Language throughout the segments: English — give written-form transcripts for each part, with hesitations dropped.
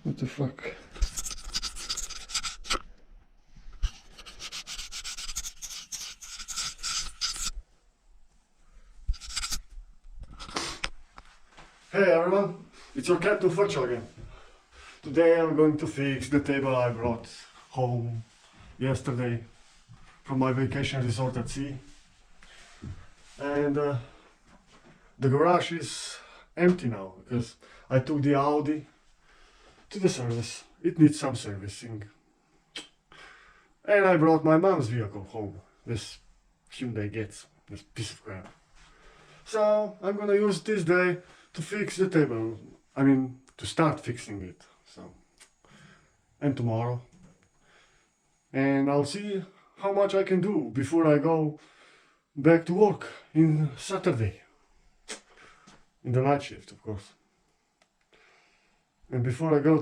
What the fuck? Hey everyone, it's your cat Fletcher again. Today I'm going to fix the table I brought home yesterday from my vacation resort at sea. And the garage is empty now because I took the Audi to the service. It needs some servicing. And I brought my mom's vehicle home. This Hyundai Getz, this piece of crap. So I'm gonna use this day to fix the table. I mean, to start fixing it. So, and tomorrow. And I'll see how much I can do before I go back to work in Saturday. In the night shift, of course. And before I go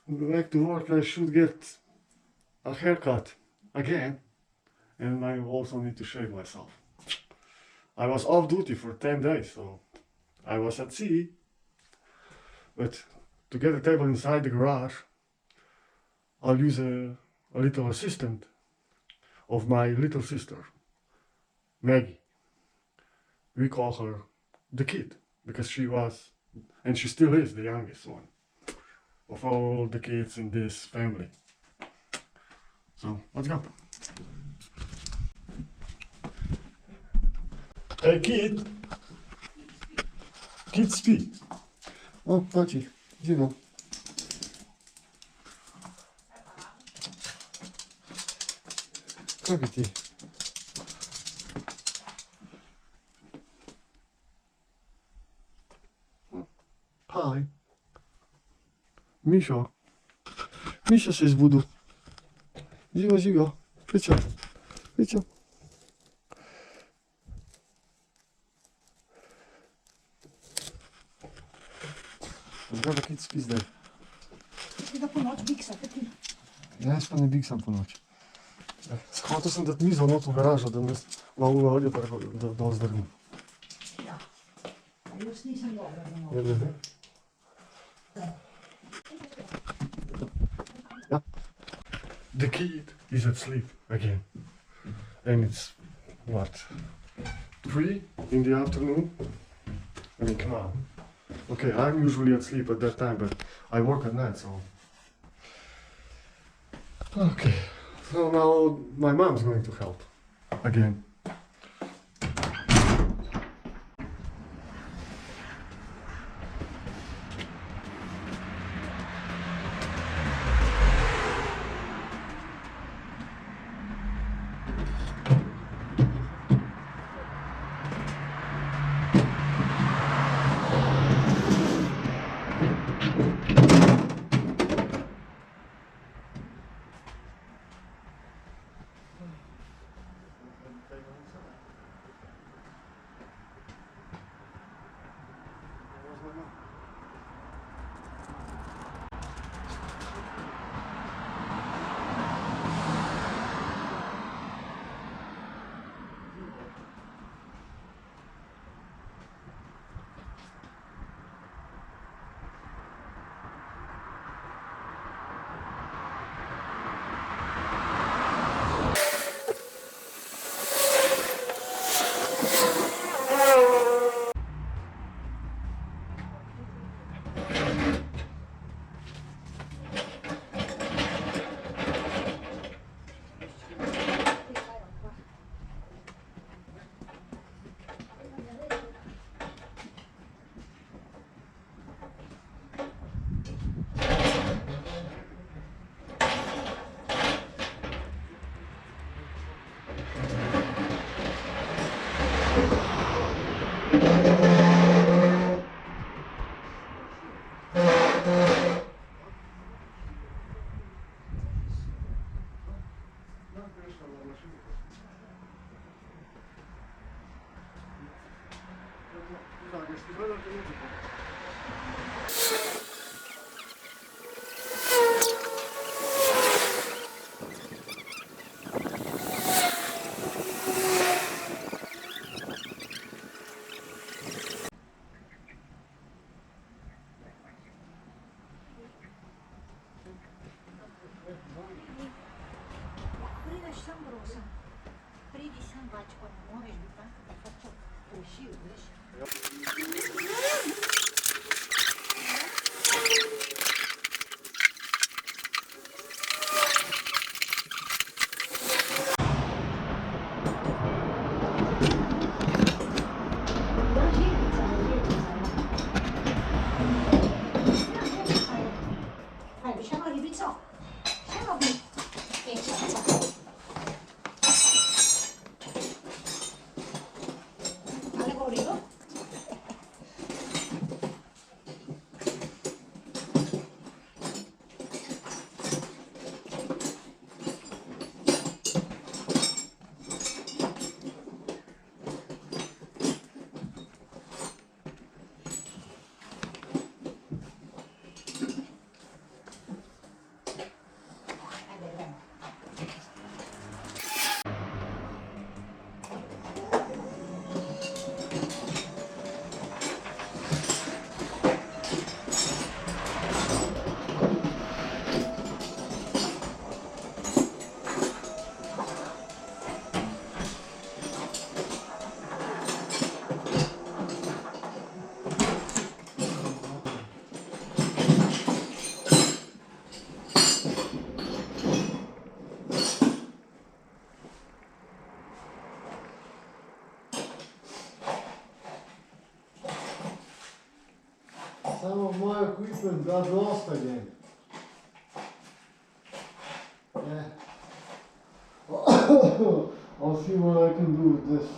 back to work, I should get a haircut again. And I also need to shave myself. I was off duty for 10 days, so I was at sea. But to get the table inside the garage, I'll use a little assistant of my little sister, Maggie. We call her the kid, because she was, and she still is, the youngest one of all the kids in this family. So, let's go. Hey kid! Kid speak! Oh, Paci, Zino. Kako ti? Hi. Misho. Misho się zbudu. Zigo, zigo. Pycio. Pycio. Dobra, kid spizdę. Da po noč biksa, kaj ti? Jaz pa ne biksam po noč. Hotel sem dati mizo not v garažo, da me malo olje pa da ozdrnim. Ja. Jaz nisem dobra za noč. Yeah. The kid is asleep again. And it's, what, 3 in the afternoon? I mean, come on. Okay, I'm usually asleep at that time, but I work at night, so... Okay, so now my mom's going to help. Again. Some of my equipment got lost again. Yeah. I'll see what I can do with this.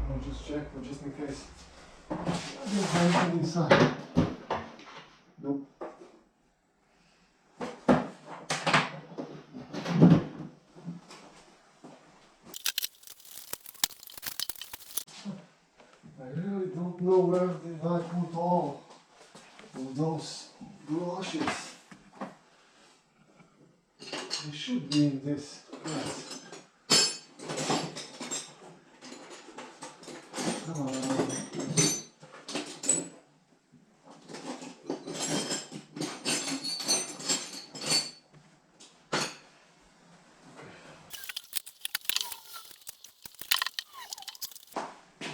I'll just check for just in case. There's anything inside. Nope. I really don't know where did I put all of those brushes. They should be in this place. Come on.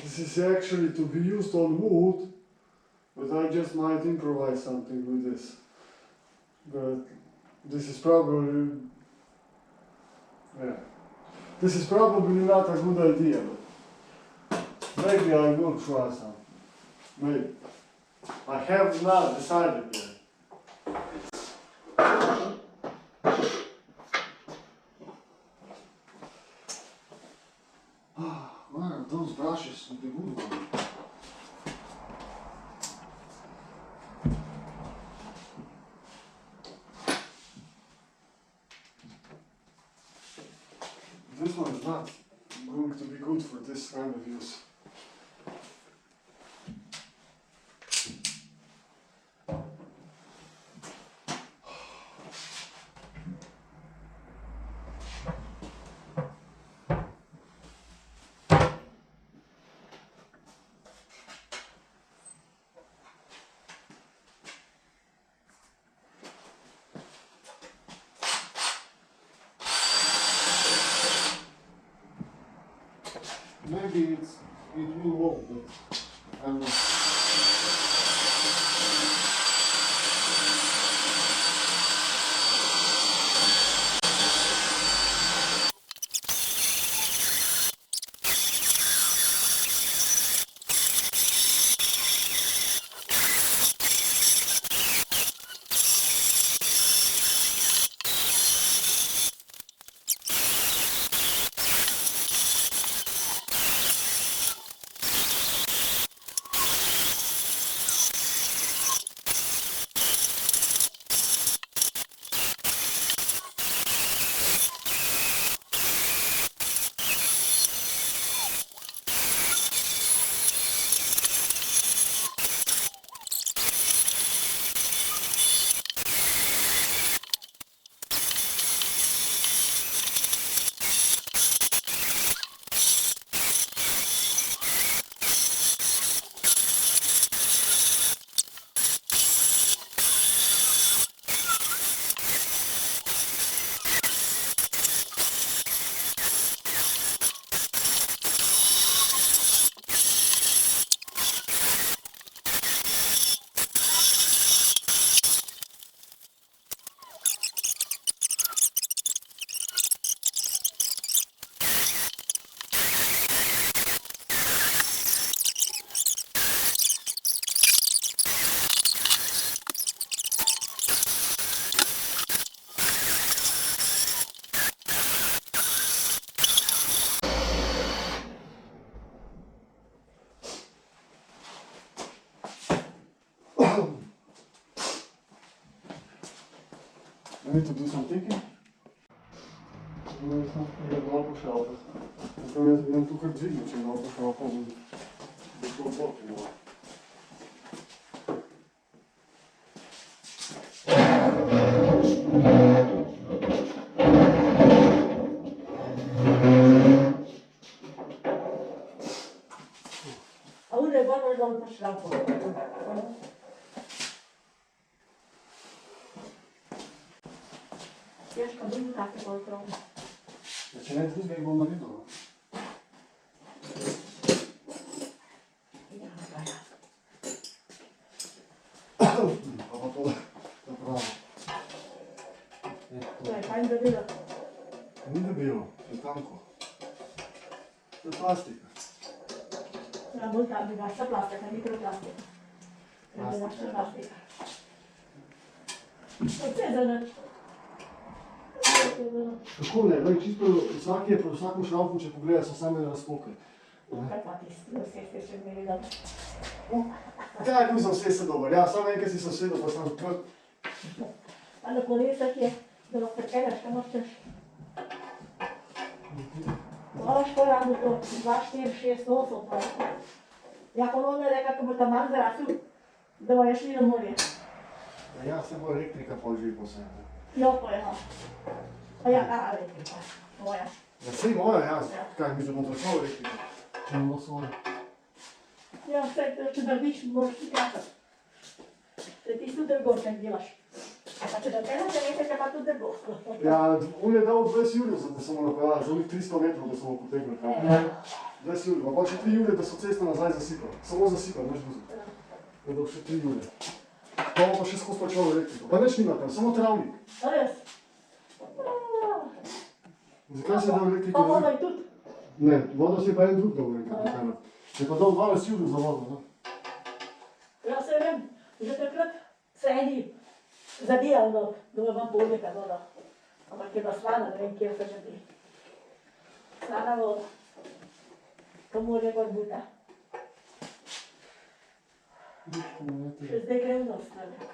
This is actually to be used on wood, but I just might improvise something with this. But this is probably, yeah, this is probably not a good idea, but maybe I will try some. Maybe. I have not decided yet. Where are those brushes with the wood on? This one is not going to be good for this kind of use. Maybe it will work, but I'm not. I need to do some thinking. Nu sam jedno opuszczał. Natomiast wiem tu chodzili, czy no opuszczał powód. Do kłopotu, no. A u rewolwer on poszlapu. Wiesz, to był taki kontrol. Ja cię nawet wyzwę, bo ona wiedziała. A to naprawdę. To je fajn da bilo. Ni debelo, je tanko. To je plastika. Ja, bolj ta drugačna plastika, mikroplastika. Drugačna plastika. Vse za nič. Kako ne, glej, čisto vsak je po vsakem šraufu, če pogledaš, so same razpoke. Kaj pa tisti, vse ste še imeli dobro. Kaj, tu sem vse se dober, ja, samo enkrat si sem sedel, pa sem odprt. A na kolesah je, da lahko prepeljaš, kam hočeš. Moraš porabiti to, 2, 4, 6, 8, pa. Ja, ponovno je rekel, ko bo ta manj zrasel, da bojo šli na morje. Ja, se bo elektrika pol živi po sebi. Jo, pa je, no. Pa ja, ta elektrika, moja. Ja, sej moja, ja. Kaj, mi da bom plačal elektriko? Če ne bo svoje. Ja, vse, če narediš, moraš ti plačati. Se ti tudi drgočen delaš. Pa če da tega se nekaj, pa tudi drgo. Ja, on je dal 20 jurjev, da smo napeljali, za onih 300 metrov, da smo potegnili. 20 jurjev, pa še 3 jurje, da so cesto nazaj zasipali. Samo zasipali, neš buzo. Je dal še 3 jurje. Pa bomo pa še skozi plačal elektriko. Pa nič nima tam, samo travnik. A res? Zakaj se je dal elektriko? Pa voda je tudi. Ne, voda se je pa en drug dal elektriko. Je pa dal 12 jurjev za vodo, no. Ja, se vem, že takrat se eni zabijal, da vam povede kaj voda. Ampak je bila slana, ne vem, kje se že bi. Slana voda. To morje gor buta. Še zdaj grem do strane.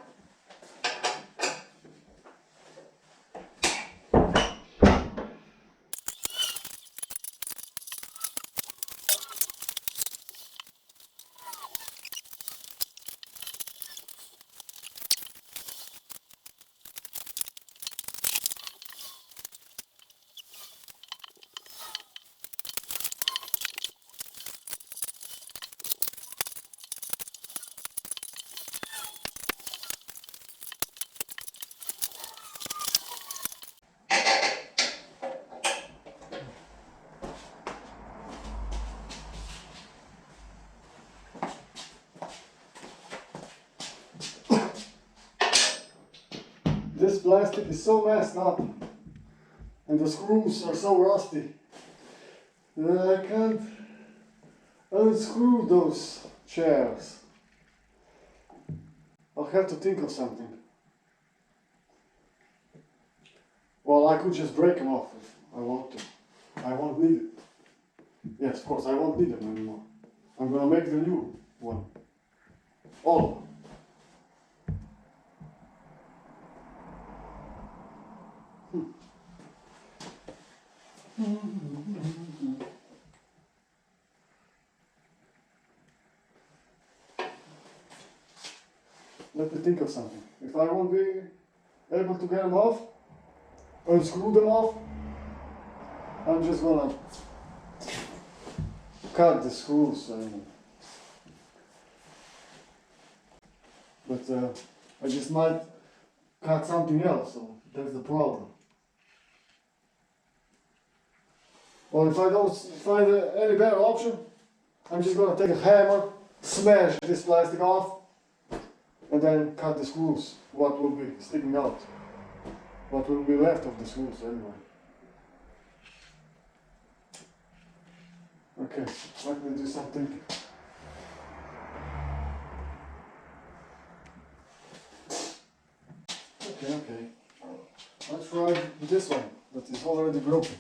This plastic is so messed up and the screws are so rusty that I can't unscrew those chairs. I'll have to think of something. Well, I could just break them off if I want to. I won't need it. Yes, of course, I won't need them anymore. I'm gonna make the new one. All of them. Let me think of something. If I won't be able to get them off, unscrew them off, I'm just gonna cut the screws. But I just might cut something else, so that's the problem. Well, if I don't find any better option, I'm just gonna take a hammer, smash this plastic off, and then cut the screws. What will be sticking out? What will be left of the screws anyway? Okay, let me do something. Okay. Let's try this one that is already broken.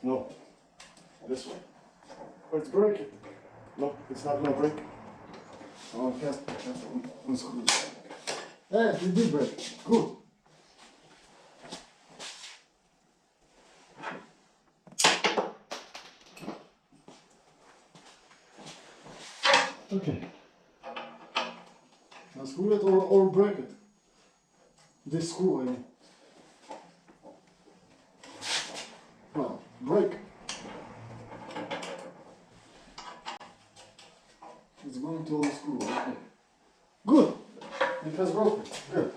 No, this one. Let's break it. No, it's not gonna break. Oh, okay, unscrew it. Yeah, it did break. Good. Okay. Unscrew it or break it. This screw, I mean. Well, break. It's going to unscrew, okay. Good! It has broken. Good.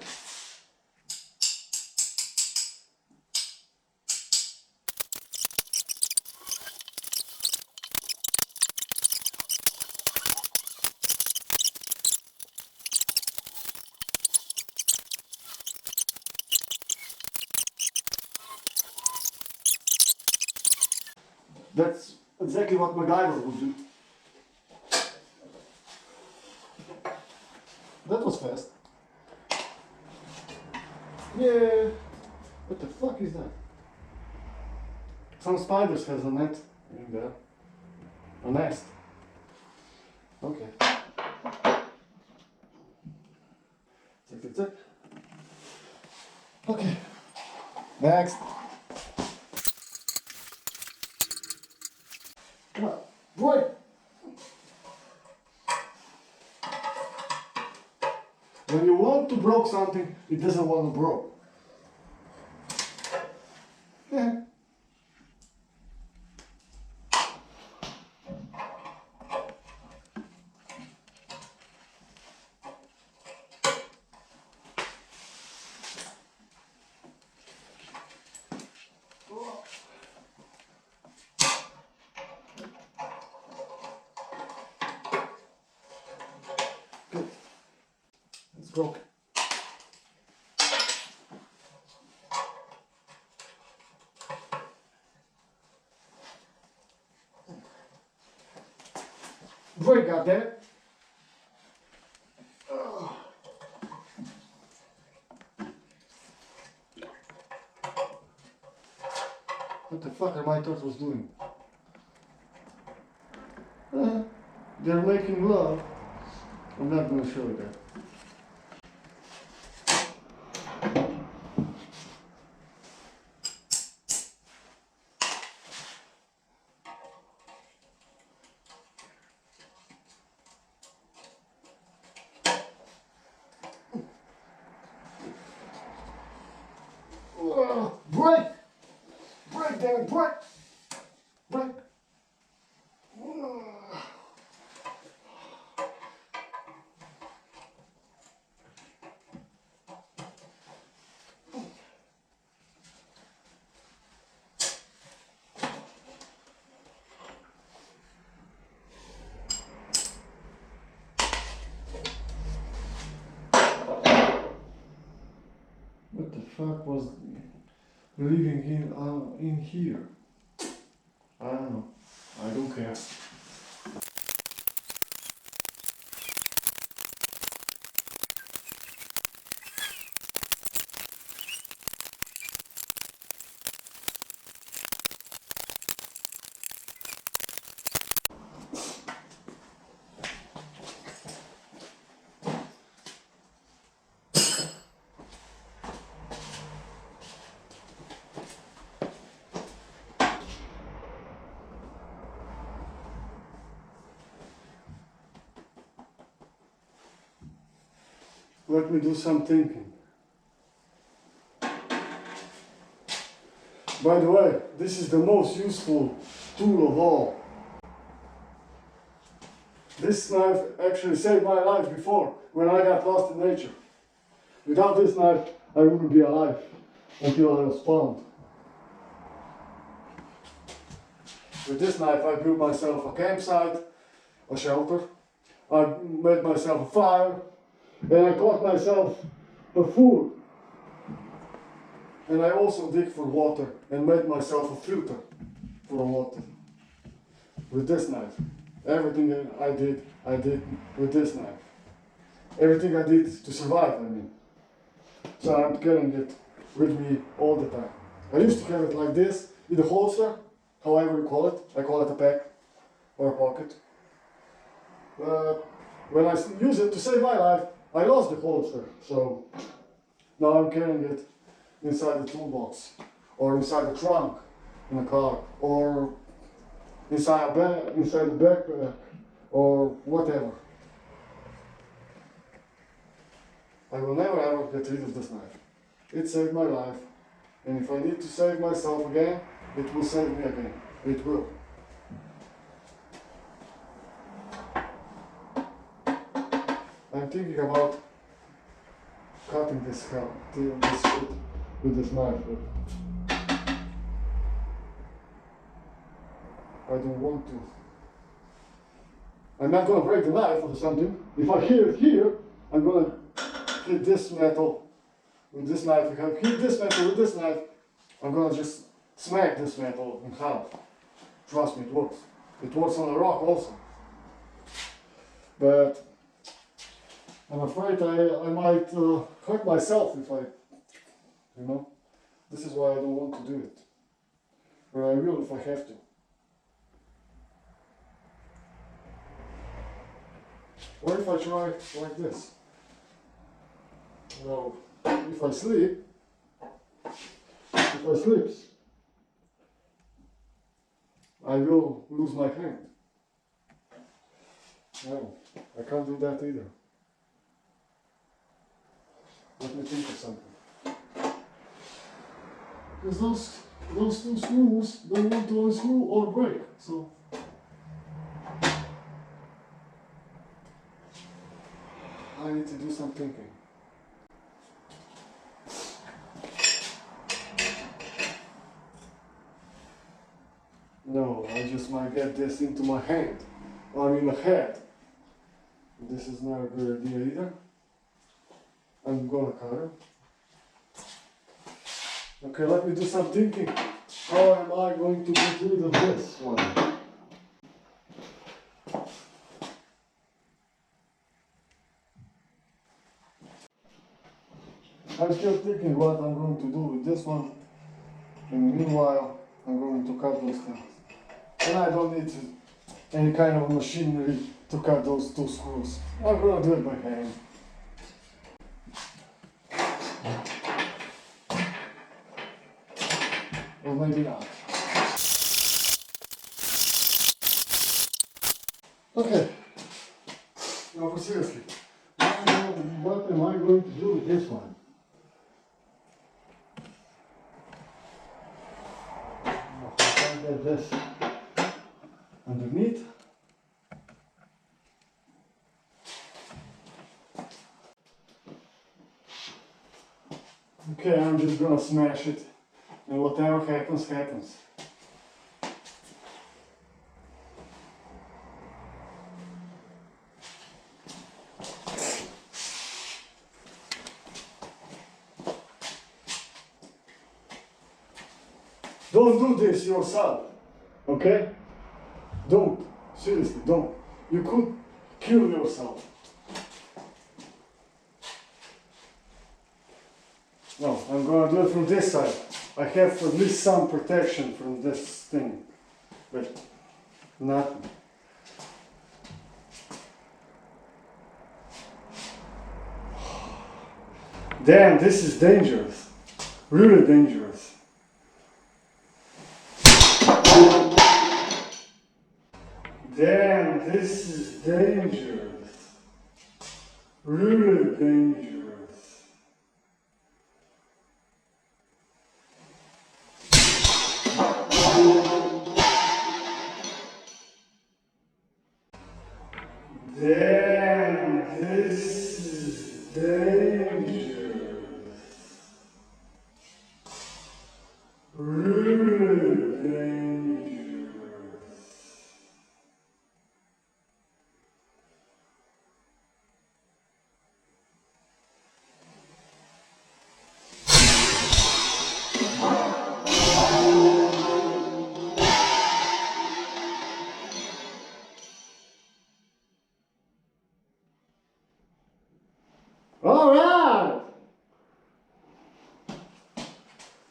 That's exactly what MacGyver would do. That was fast. Yeah. What the fuck is that? Some spiders has a net in there. A nest. Okay. Check. Okay. Next. Come on. Boy! When you want to broke something, it doesn't want to broke. Yeah. Good. It's broken. Break, goddammit. What the fuck are my turtles doing? They're making love. I'm not gonna show you that. Break! Break, damn it, break! Break! What the fuck was living in here? I don't know. I don't care. Let me do some thinking. By the way, this is the most useful tool of all. This knife actually saved my life before, when I got lost in nature. Without this knife, I wouldn't be alive until I was found. With this knife, I built myself a campsite, a shelter. I made myself a fire, and I caught myself a food. And I also dig for water and made myself a filter for the water. With this knife. Everything I did with this knife. Everything I did to survive, I mean. So I'm carrying it with me all the time. I used to have it like this, in the holster, however you call it. I call it a pack or a pocket. When I use it to save my life, I lost the holster. So now I'm carrying it inside the toolbox, or inside the trunk in a car, or inside the backpack, or whatever. I will never ever get rid of this knife. It saved my life, and if I need to save myself again, it will save me again. It will. I'm thinking about cutting this shit with this knife, but I don't want to. I'm not gonna break the knife or something. If I hear it here, I'm gonna hit this metal with this knife. If I hit this metal with this knife, I'm gonna just smack this metal in half. Trust me, it works. It works on a rock also. But I'm afraid I might hurt myself if I, you know. This is why I don't want to do it. But I will if I have to. Or if I try like this. Now, if I sleep, I will lose my hand. No, I can't do that either. Let me think of something. Because those two screws don't want to unscrew or break, so I need to do some thinking. No, I just might get this into my hand. I mean my head. This is not a good idea either. I'm gonna cut it. Okay, let me do some thinking. How am I going to get rid of this one? I'm still thinking what I'm going to do with this one. And meanwhile, I'm going to cut those things. And I don't need any kind of machinery to cut those two screws. I'm going to do it by hand. Or maybe not. Okay. Now for seriously. What am I going to do with this one? I get this underneath. Okay, I'm just gonna smash it, and whatever happens, happens. Don't do this yourself, okay? Don't. Seriously, don't. You could kill yourself. No, I'm gonna do it from this side. I have at least some protection from this thing, but nothing. Damn, this is dangerous. Really dangerous. Damn, this is dangerous. Really dangerous. Damn, this is dangerous. Really dangerous. Alright!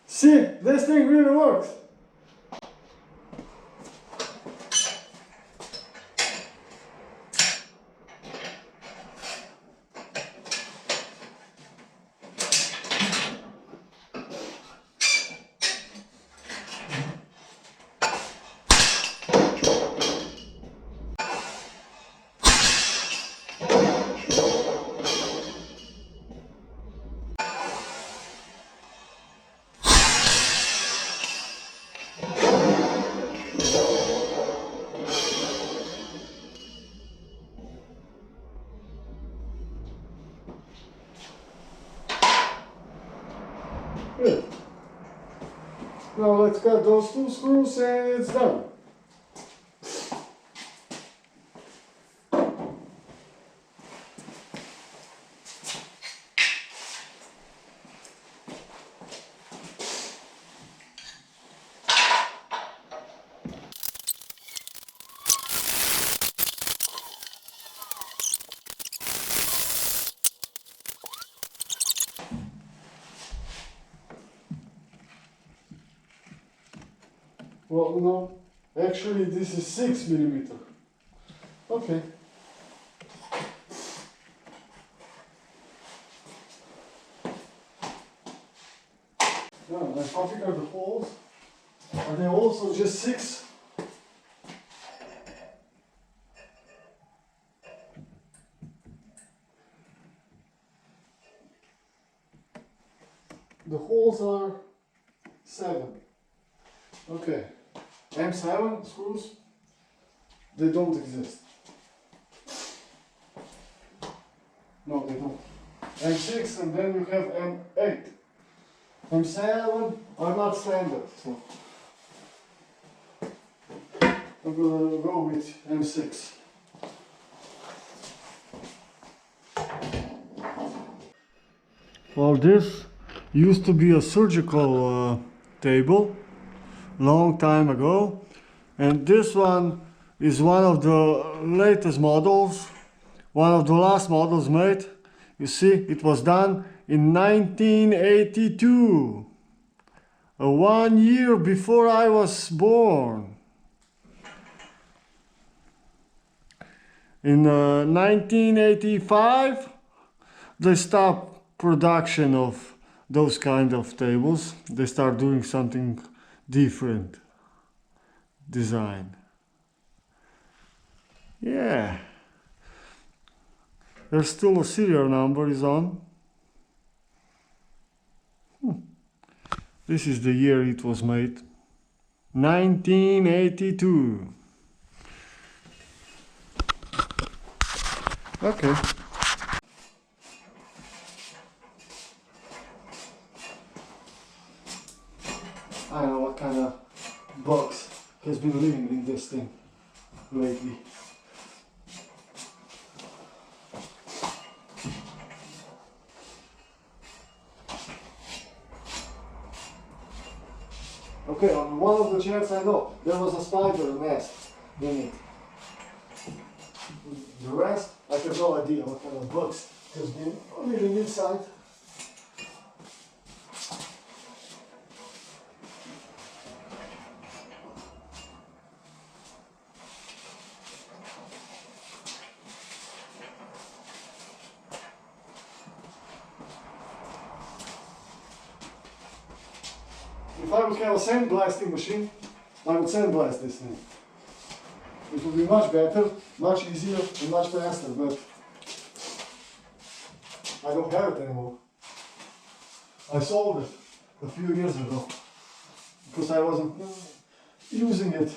See, this thing really works. Good. Now let's cut those two screws and it's done. Well, no, actually this is 6 millimeter. Okay. Now I configure the holes. Are they also just 6? The holes are 7. Okay. M7 screws, they don't exist. No, they don't. M6 and then you have M8. M7 are not standard, so I'm gonna go with M6. Well, this used to be a surgical table long time ago, and this one is one of the latest models, one of the last models made. You see, it was done in 1982, 1 year before I was born. In 1985, they stopped production of those kind of tables. They start doing something different design. Yeah, there's still a serial number is on. This is the year it was made, 1982. Okay. I don't know what kind of bugs has been living in this thing lately. Okay, on one of the chairs I know there was a spider nest in it. The rest, I have no idea what kind of bugs has been living inside. If I would have a sandblasting machine, I would sandblast this thing. It would be much better, much easier, and much faster, but I don't have it anymore. I sold it a few years ago because I wasn't using it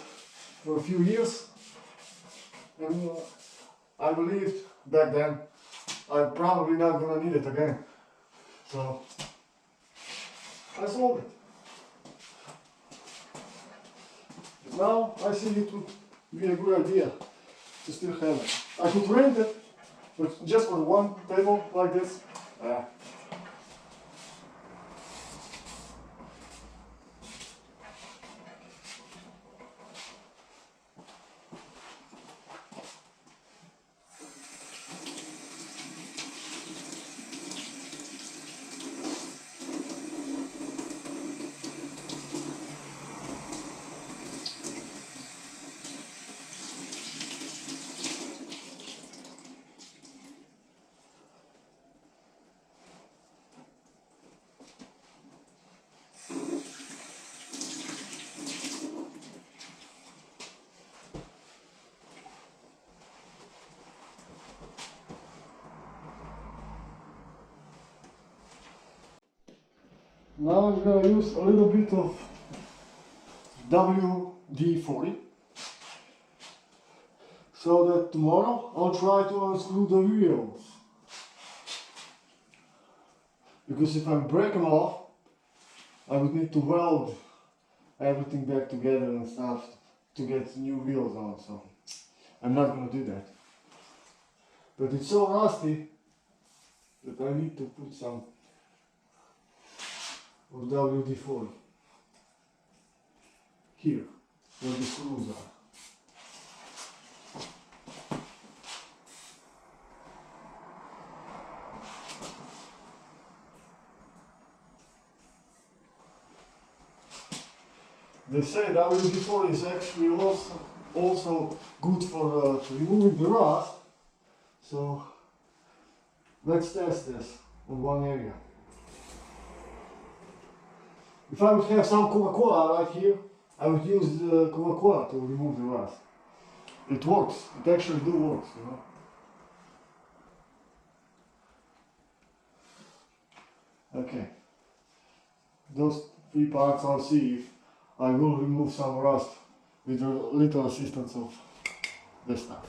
for a few years, and I believed back then I'm probably not gonna need it again. So I sold it. Now I see it would be a good idea to still have it. I could rent it, but just for one table like this. Now I'm going to use a little bit of WD-40 so that tomorrow I'll try to unscrew the wheels. Because if I break them off, I would need to weld everything back together and stuff to get new wheels on, so I'm not going to do that. But it's so rusty that I need to put some of WD-40 here, where the screws are. They say WD-40 is actually also good for removing the rust. So let's test this on one area. If I would have some Coca-Cola right here, I would use the Coca-Cola to remove the rust. It works. It actually do works, you know. Okay. Those 3 parts, I'll see if I will remove some rust with a little assistance of this stuff.